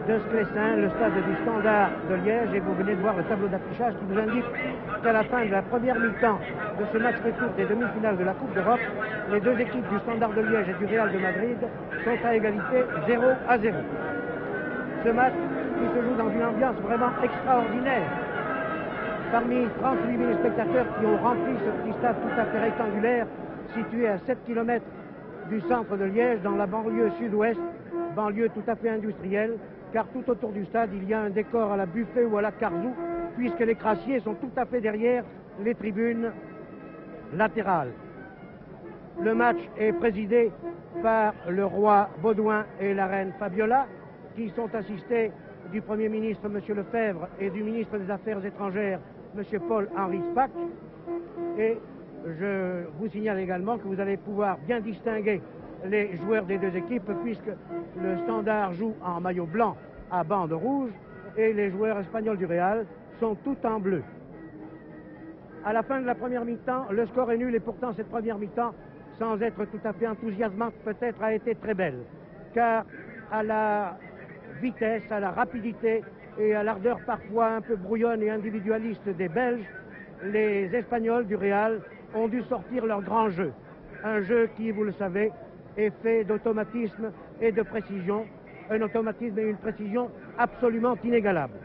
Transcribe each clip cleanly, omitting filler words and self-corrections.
de Sclessin, le stade du Standard de Liège, et vous venez de voir le tableau d'affichage qui vous indique qu'à la fin de la première mi-temps de ce match retour des demi-finales de la Coupe d'Europe, les deux équipes du Standard de Liège et du Real de Madrid sont à égalité 0-0. Ce match qui se joue dans une ambiance vraiment extraordinaire. Parmi 38 000 spectateurs qui ont rempli ce petit stade tout à fait rectangulaire, situé à 7 km du centre de Liège, dans la banlieue sud-ouest, banlieue tout à fait industrielle, car tout autour du stade, il y a un décor à la Buffet ou à la Carzou, puisque les crassiers sont tout à fait derrière les tribunes latérales. Le match est présidé par le roi Baudouin et la reine Fabiola, qui sont assistés du Premier ministre, M. Lefebvre, et du ministre des Affaires étrangères, M. Paul-Henri Spaak. Et je vous signale également que vous allez pouvoir bien distinguer les joueurs des deux équipes, puisque le Standard joue en maillot blanc à bande rouge et les joueurs espagnols du Real sont tout en bleu. À la fin de la première mi-temps, le score est nul et pourtant cette première mi-temps, sans être tout à fait enthousiasmante peut-être, a été très belle. Car à la vitesse, à la rapidité et à l'ardeur parfois un peu brouillonne et individualiste des Belges, les Espagnols du Real ont dû sortir leur grand jeu. Un jeu qui, vous le savez, est fait d'automatisme et de précision, un automatisme et une précision absolument inégalables.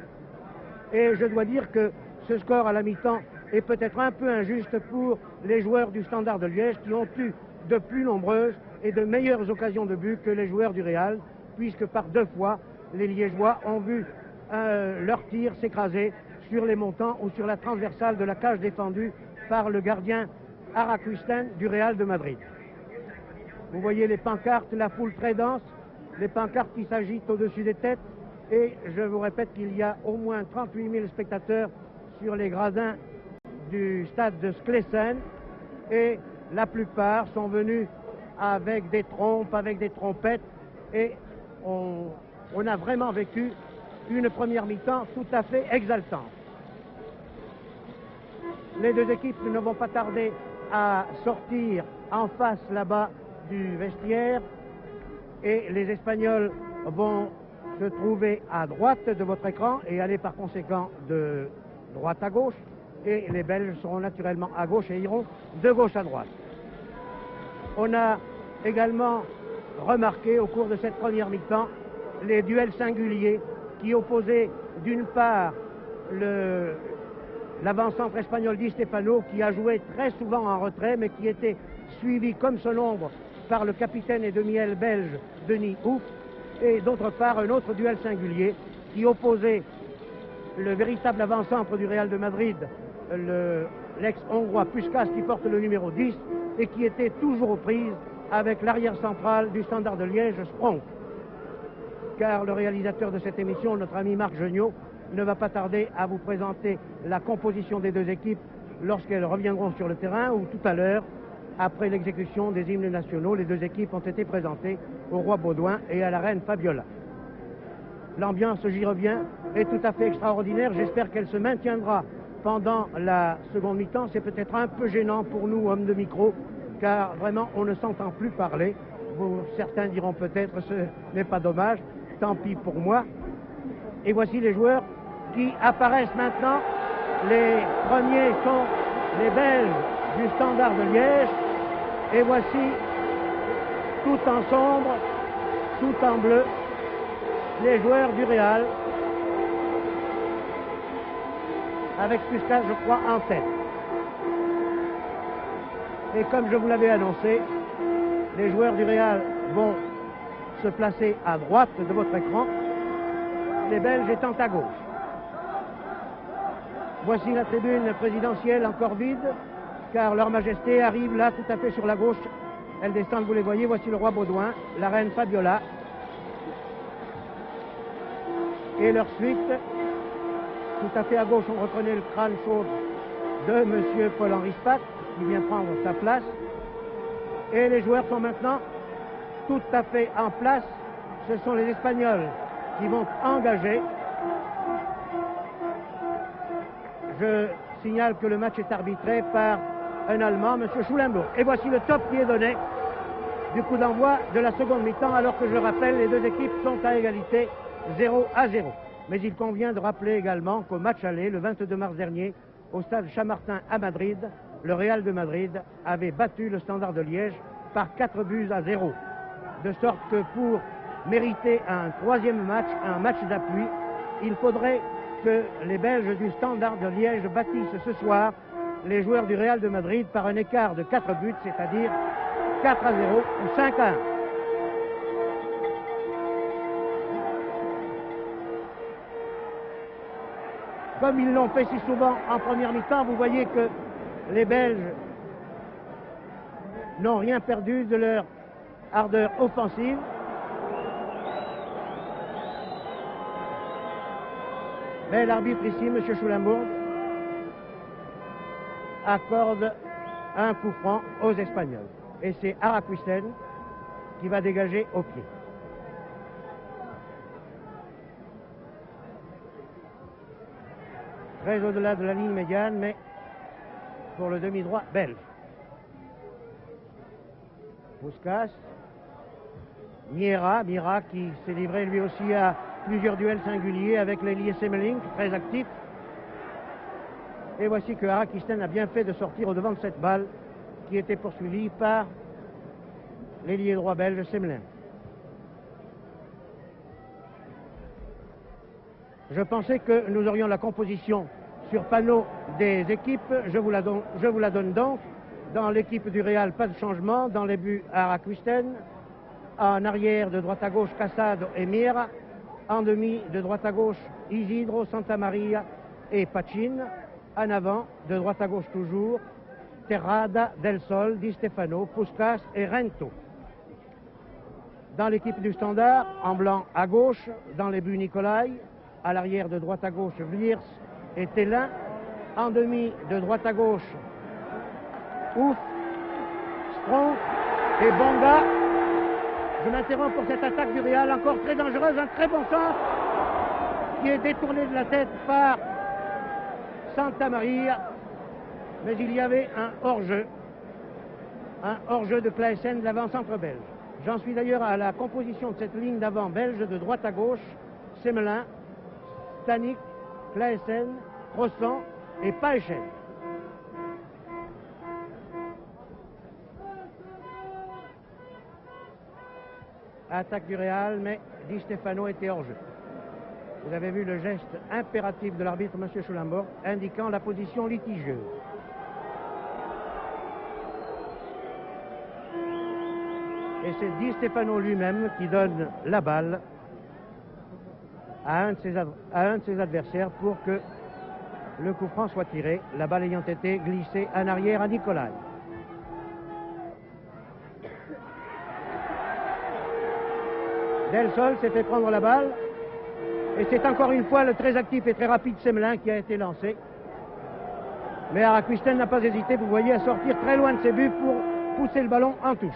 Et je dois dire que ce score à la mi-temps est peut-être un peu injuste pour les joueurs du Standard de Liège qui ont eu de plus nombreuses et de meilleures occasions de but que les joueurs du Real, puisque par deux fois, les Liégeois ont vu leur tir s'écraser sur les montants ou sur la transversale de la cage défendue par le gardien Araquisten du Real de Madrid. Vous voyez les pancartes, la foule très dense, les pancartes qui s'agitent au-dessus des têtes, et je vous répète qu'il y a au moins 38 000 spectateurs sur les gradins du stade de Sclessin, et la plupart sont venus avec des trompes, avec des trompettes, et on a vraiment vécu une première mi-temps tout à fait exaltante. Les deux équipes ne vont pas tarder à sortir en face là-bas du vestiaire, et les Espagnols vont se trouver à droite de votre écran et aller par conséquent de droite à gauche, et les Belges seront naturellement à gauche et iront de gauche à droite. On a également remarqué au cours de cette première mi-temps les duels singuliers qui opposaient d'une part l'avant-centre espagnol Di Stefano, qui a joué très souvent en retrait mais qui était suivi comme son ombre par le capitaine et demi-aile belge Denis Houff, et d'autre part un autre duel singulier qui opposait le véritable avant-centre du Real de Madrid, l'ex-hongrois Puskás, qui porte le numéro 10 et qui était toujours aux prises avec l'arrière central du Standard de Liège, Spronk. Car le réalisateur de cette émission, notre ami Marc Geniot, ne va pas tarder à vous présenter la composition des deux équipes lorsqu'elles reviendront sur le terrain, ou tout à l'heure, après l'exécution des hymnes nationaux, les deux équipes ont été présentées au roi Baudouin et à la reine Fabiola. L'ambiance, j'y reviens, est tout à fait extraordinaire. J'espère qu'elle se maintiendra pendant la seconde mi-temps. C'est peut-être un peu gênant pour nous, hommes de micro, car vraiment, on ne s'entend plus parler. Certains diront peut-être, ce n'est pas dommage, tant pis pour moi. Et voici les joueurs qui apparaissent maintenant. Les premiers sont les Belges du Standard de Liège. Et voici, tout en sombre, tout en bleu, les joueurs du Real, avec Puskás, je crois, en tête. Et comme je vous l'avais annoncé, les joueurs du Real vont se placer à droite de votre écran, les Belges étant à gauche. Voici la tribune présidentielle encore vide, car leur majesté arrive là tout à fait sur la gauche. Elles descendent, vous les voyez, voici le roi Baudouin, la reine Fabiola, et leur suite. Tout à fait à gauche, on reconnaît le crâne chauve de M. Paul-Henri Spaak, qui vient prendre sa place. Et les joueurs sont maintenant tout à fait en place. Ce sont les Espagnols qui vont engager. Je signale que le match est arbitré par un Allemand, M. Schulenburg. Et voici le top qui est donné du coup d'envoi de la seconde mi-temps, alors que je rappelle, les deux équipes sont à égalité 0-0. Mais il convient de rappeler également qu'au match aller, le 22 mars dernier, au stade Chamartin à Madrid, le Real de Madrid avait battu le Standard de Liège par 4-0. De sorte que pour mériter un troisième match, un match d'appui, il faudrait que les Belges du Standard de Liège bâtissent ce soir les joueurs du Real de Madrid par un écart de 4 buts, c'est-à-dire 4-0 ou 5-1. Comme ils l'ont fait si souvent en première mi-temps, vous voyez que les Belges n'ont rien perdu de leur ardeur offensive. Mais l'arbitre ici, M. Schulenburg, accorde un coup franc aux Espagnols. Et c'est Araquisten qui va dégager au pied. Très au-delà de la ligne médiane, mais pour le demi-droit belge. Puskas, Mira qui s'est livré lui aussi à plusieurs duels singuliers avec l'ailier Semmeling, très actif. Et voici que Araquisten a bien fait de sortir au devant de cette balle qui était poursuivie par l'ailier droit belge Semmeling. Je pensais que nous aurions la composition sur panneau des équipes. Je vous la donne donc. Dans l'équipe du Real, pas de changement. Dans les buts, Araquisten. En arrière, de droite à gauche, Casado et Mira. En demi, de droite à gauche, Isidro, Santamaria et Pachin. En avant, de droite à gauche toujours, Terrada, Del Sol, Di Stefano, Puskas et Rento. Dans l'équipe du Standard, en blanc à gauche, dans les buts Nicolai. À l'arrière, de droite à gauche, Vliers et Tellin. En demi, de droite à gauche, Ouf, Strong et Bonga. Je m'interromps pour cette attaque du Real, encore très dangereuse, un très bon centre qui est détourné de la tête par Santamaria. Mais il y avait un hors-jeu de Claessen de l'avant-centre belge. J'en suis d'ailleurs à la composition de cette ligne d'avant belge de droite à gauche, Semmelin, Stanik, Claessen, Rossan et Paechen. Attaque du Real, mais Di Stefano était hors jeu. Vous avez vu le geste impératif de l'arbitre, M. Schulenburg, indiquant la position litigieuse. Et c'est Di Stefano lui-même qui donne la balle à un de ses adversaires pour que le coup franc soit tiré, la balle ayant été glissée en arrière à Nicolai. Del Sol s'est fait prendre la balle et c'est encore une fois le très actif et très rapide Semmelin qui a été lancé. Mais Araquisten n'a pas hésité, vous voyez, à sortir très loin de ses buts pour pousser le ballon en touche.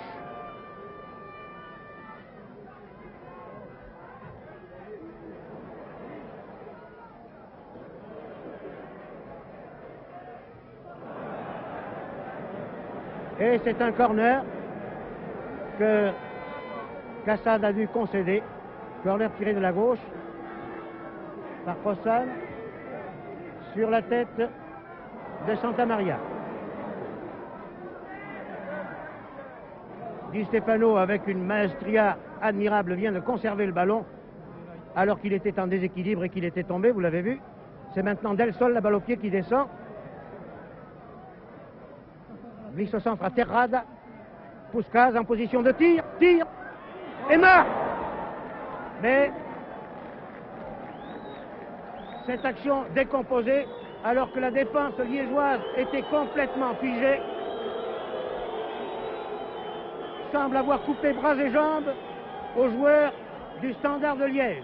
Et c'est un corner que Cassad a dû concéder. Corner tiré de la gauche par Possan sur la tête de Santamaria. Di Stefano, avec une maestria admirable, vient de conserver le ballon alors qu'il était en déséquilibre et qu'il était tombé, vous l'avez vu. C'est maintenant Del Sol, la balle au pied, qui descend. Glisse au centre à Terrada. Puskas en position de tir et marque. Mais cette action décomposée alors que la défense liégeoise était complètement figée semble avoir coupé bras et jambes aux joueurs du Standard de Liège.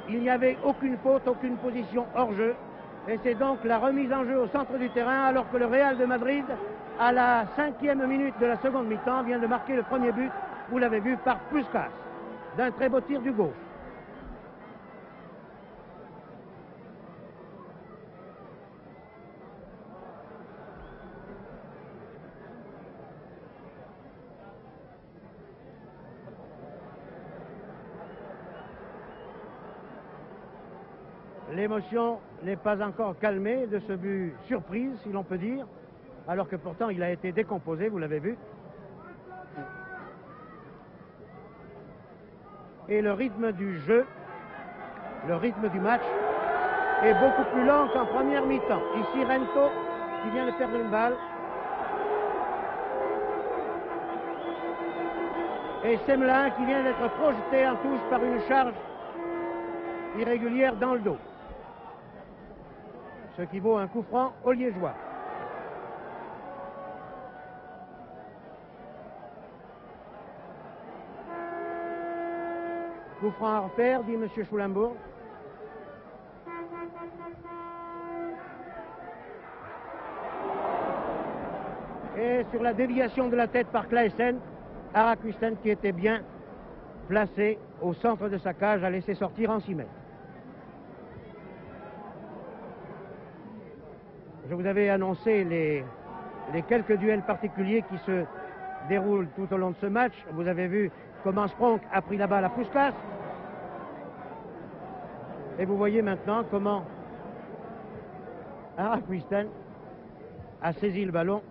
Il n'y avait aucune faute, aucune position hors jeu. Et c'est donc la remise en jeu au centre du terrain alors que le Real de Madrid, à la 5e minute de la seconde mi-temps, vient de marquer le premier but, vous l'avez vu, par Puskas, d'un très beau tir du gauche. L'émotion n'est pas encore calmée de ce but surprise, si l'on peut dire, alors que pourtant il a été décomposé, vous l'avez vu. Et le rythme du jeu, le rythme du match est beaucoup plus lent qu'en première mi-temps. Ici Rento qui vient de perdre une balle. Et Semelin qui vient d'être projeté en touche par une charge irrégulière dans le dos. Ce qui vaut un coup franc aux Liégeois. Coup franc à refaire, dit M. Schulenburg. Et sur la déviation de la tête par Claesen, Araquisten, qui était bien placé au centre de sa cage, a laissé sortir en 6 mètres. Je vous avais annoncé les quelques duels particuliers qui se déroulent tout au long de ce match. Vous avez vu comment Spronk a pris la balle à Puskas. Et vous voyez maintenant comment Araquisten a saisi le ballon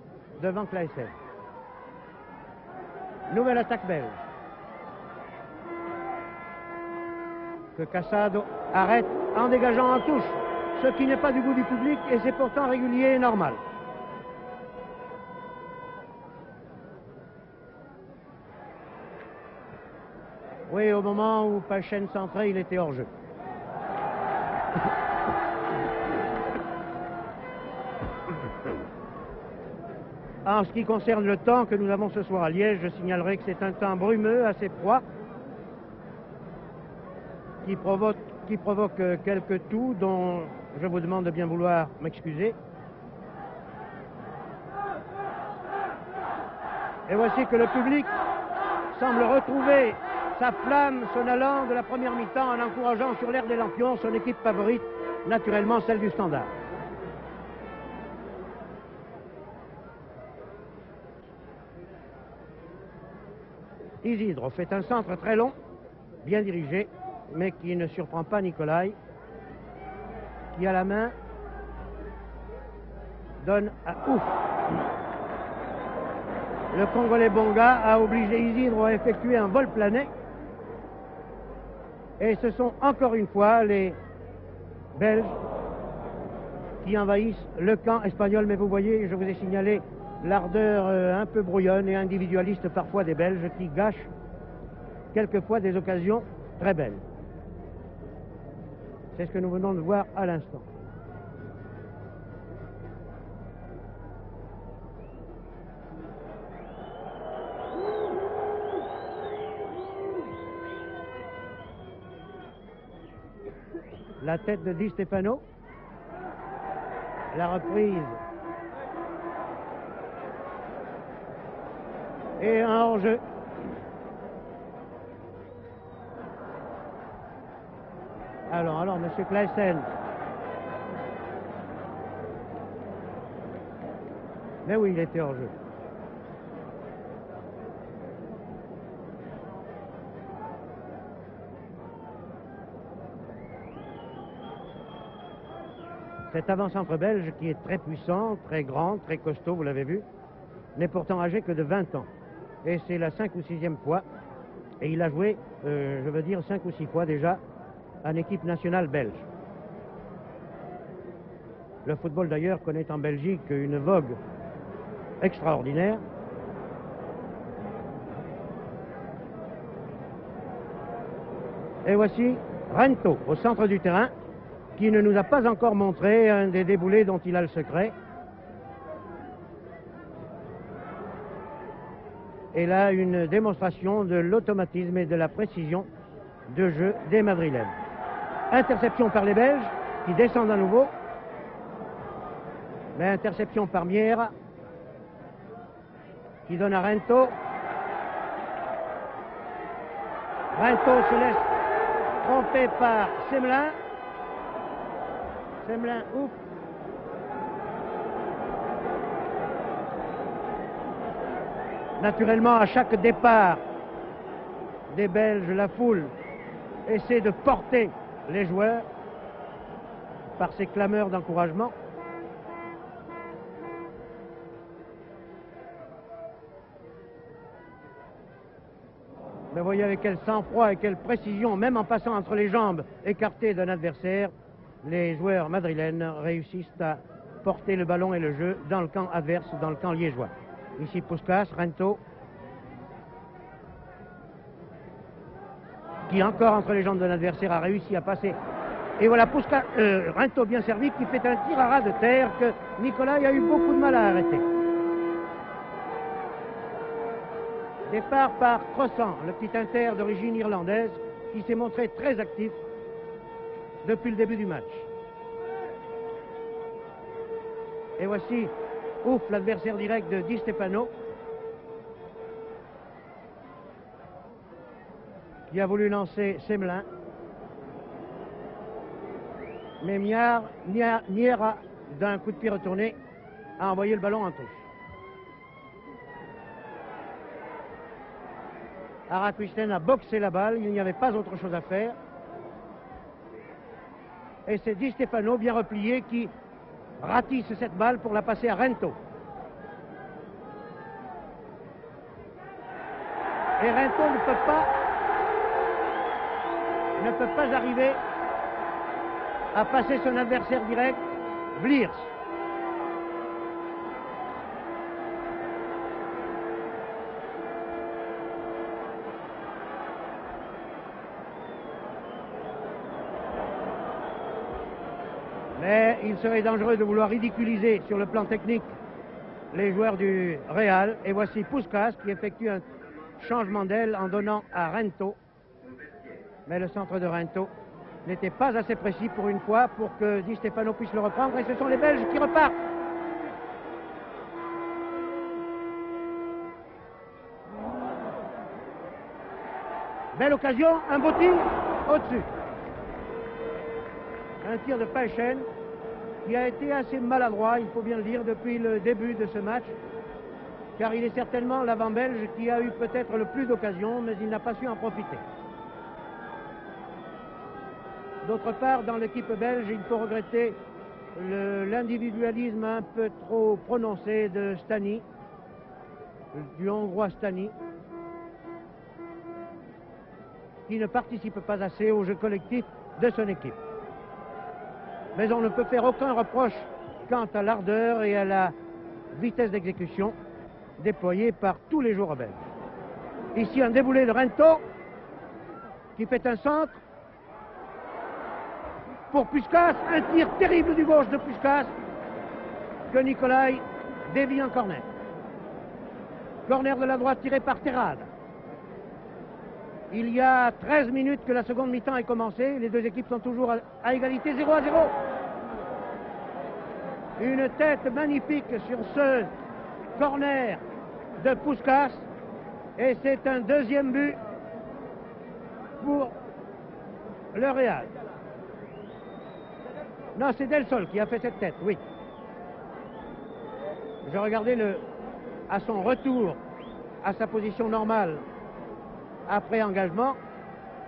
devant Claesen. Nouvelle attaque belge. Que Casado arrête en dégageant en touche, ce qui n'est pas du goût du public et c'est pourtant régulier et normal. Oui, au moment où Pachen centrait, il était hors jeu. En ce qui concerne le temps que nous avons ce soir à Liège, je signalerai que c'est un temps brumeux, assez froid, qui provoque quelques toux dont je vous demande de bien vouloir m'excuser. Et voici que le public semble retrouver sa flamme, son allant de la première mi-temps en encourageant sur l'air des lampions son équipe favorite, naturellement celle du Standard. Isidro fait un centre très long, bien dirigé, mais qui ne surprend pas Nicolai, qui à la main donne à Ouf. Le Congolais Bonga a obligé Isidro à effectuer un vol plané. Et ce sont encore une fois les Belges qui envahissent le camp espagnol. Mais vous voyez, je vous ai signalé l'ardeur un peu brouillonne et individualiste parfois des Belges qui gâchent quelquefois des occasions très belles. C'est ce que nous venons de voir à l'instant. La tête de Di Stefano. La reprise. Et un hors-jeu. Alors, M. Claesen. Mais oui, il était hors-jeu. Cet avant-centre belge, qui est très puissant, très grand, très costaud, vous l'avez vu, n'est pourtant âgé que de 20 ans. Et c'est la 5e ou 6e fois. Et il a joué, je veux dire, 5 ou 6 fois déjà en équipe nationale belge. Le football d'ailleurs connaît en Belgique une vogue extraordinaire. Et voici Rento au centre du terrain, qui ne nous a pas encore montré un des déboulés dont il a le secret. Et là, une démonstration de l'automatisme et de la précision de jeu des Madrilènes. Interception par les Belges, qui descendent à nouveau. Mais interception par Miera, qui donne à Rento. Rento se laisse tromper par Semelin. Semelin, ouf. Naturellement, à chaque départ des Belges, la foule essaie de porter les joueurs. par ses clameurs d'encouragement. Mais voyez avec quel sang-froid et quelle précision, même en passant entre les jambes écartées d'un adversaire, les joueurs madrilènes réussissent à porter le ballon et le jeu dans le camp adverse, dans le camp liégeois. Ici Puskás, Rento, qui encore entre les jambes d'un adversaire a réussi à passer. Et voilà Puskás, Rento bien servi, qui fait un tir à ras de terre que Nicolai a eu beaucoup de mal à arrêter. Départ par Croissant, le petit inter d'origine irlandaise, qui s'est montré très actif depuis le début du match. Et voici Ouf, l'adversaire direct de Di Stefano, qui a voulu lancer Semelin. Mais Niera, d'un coup de pied retourné, a envoyé le ballon en touche. Araquisten a boxé la balle, il n'y avait pas autre chose à faire. Et c'est Di Stefano, bien replié, qui ratisse cette balle pour la passer à Rento. Et Rento ne peut pas arriver à passer son adversaire direct, Vliers. Mais il serait dangereux de vouloir ridiculiser sur le plan technique les joueurs du Real. Et voici Puskás qui effectue un changement d'aile en donnant à Rento. Mais le centre de Rento n'était pas assez précis pour une fois pour que Di Stefano puisse le reprendre. Et ce sont les Belges qui repartent. Belle occasion, un beau tir au-dessus. Un tir de Pachen qui a été assez maladroit, il faut bien le dire, depuis le début de ce match, car il est certainement l'avant-belge qui a eu peut-être le plus d'occasions, mais il n'a pas su en profiter. D'autre part, dans l'équipe belge, il faut regretter l'individualisme un peu trop prononcé de Stani, du Hongrois Stani, qui ne participe pas assez au jeu collectif de son équipe. Mais on ne peut faire aucun reproche quant à l'ardeur et à la vitesse d'exécution déployée par tous les joueurs belges. Ici, un déboulé de Rento qui fait un centre pour Puskás, un tir terrible du gauche de Puskás que Nicolai dévie en corner. Corner de la droite tiré par Terrade. Il y a 13 minutes que la seconde mi-temps est commencée. Les deux équipes sont toujours à égalité, 0-0. Une tête magnifique sur ce corner de Puskás. Et c'est un deuxième but pour le Real. Non, c'est Del Sol qui a fait cette tête, oui. Je regardais à son retour à sa position normale après engagement,